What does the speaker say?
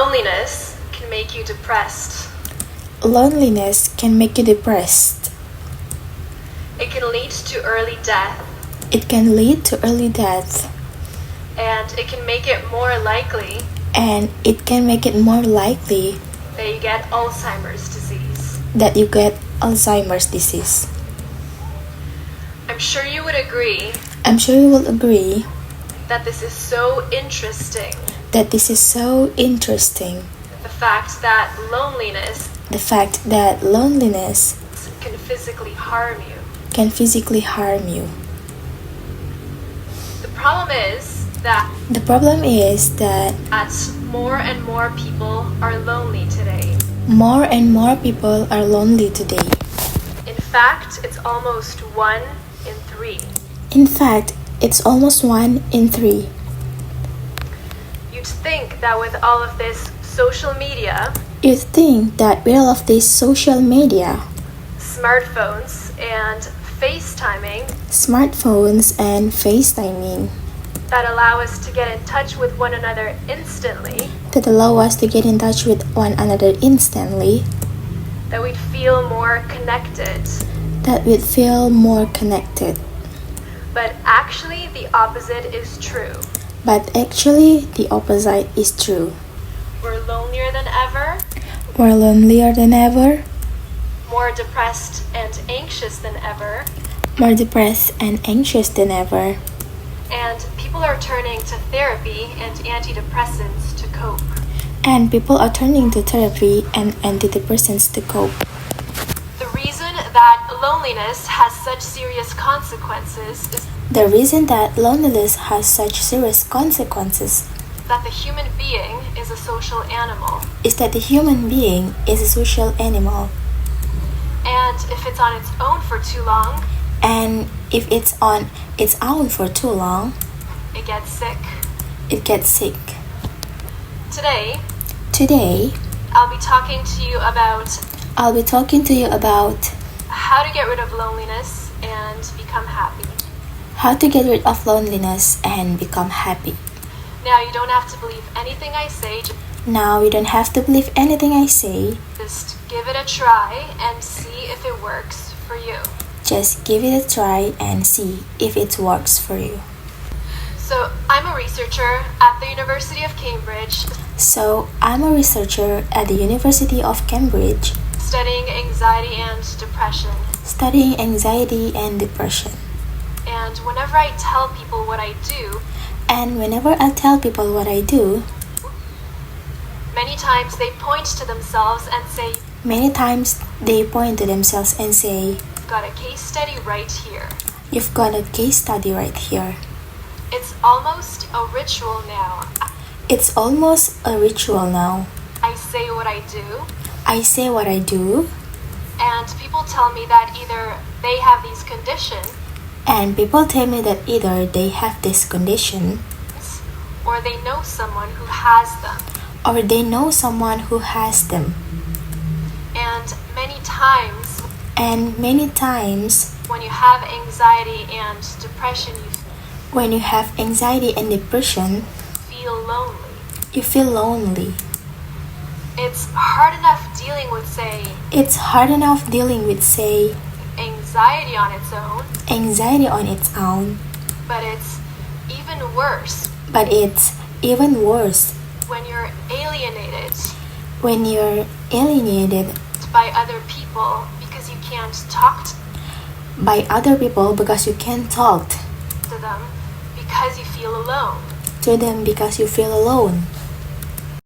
Loneliness can make you depressed. Loneliness can make you depressed. It can lead to early death. It can lead to early death. And it can make it more likely And it can make it more likely that you get Alzheimer's disease. that you get Alzheimer's disease. I'm sure you would agree I'm sure you will agree that this is so interesting. that this is so interesting. The fact that loneliness The fact that loneliness can physically harm you. can physically harm you. The problem is that The problem is that more and more people are lonely today. more and more people are lonely today. In fact, it's almost 1 in 3. In fact, it's almost 1 in 3. You'd think that with all of this social media, You'd think that with all of this social media, smartphones, and FaceTiming smartphones and FaceTiming that allow us to get in touch with one another instantly, that allow us to get in touch with one another instantly, that we'd feel more connected. that we'd feel more connected. But actually, the opposite is true. But actually, the opposite is true. We're lonelier than ever, We're lonelier than ever, more depressed and anxious than ever, more depressed and anxious than ever, and people are turning to therapy and antidepressants to cope. and people are turning to therapy and antidepressants to cope. The reason that loneliness has such serious consequences is The reason that loneliness has such serious consequences that the human being is a social animal. is that the human being is a social animal, And if it's on its own for too long, and if it's on its own for too long, it gets sick. it gets sick. Today, Today, I'll be talking to you about I'll be talking to you about how to get rid of loneliness and become happy. how to get rid of loneliness and become happy. Now, you don't have to believe anything I say, Now, you don't have to believe anything I say, just give it a try and see if it works for you. just give it a try and see if it works for you. So, I'm a researcher at the University of Cambridge So, I'm a researcher at the University of Cambridge studying anxiety and depression. studying anxiety and depression. And whenever I tell people what I do, And whenever I tell people what I do, many times they point to themselves and say, many times they point to themselves and say, got a case study right here. "You've got a case study right here." It's almost a ritual now. It's almost a ritual now. I say what I do, I say what I do, and people tell me that either they have these conditions and people tell me that either they have this condition or they know someone who has them. or they know someone who has them. And many times, And many times, when you have anxiety and depression, you when you have anxiety and depression, feel lonely. you feel lonely. It's hard enough dealing with, say, It's hard enough dealing with, say, anxiety on its own, anxiety on its own, but it's even worse but it's even worse when you're alienated when you're alienated by other people because you can't talk by other people because you can't talk to them because you feel alone. to them because you feel alone.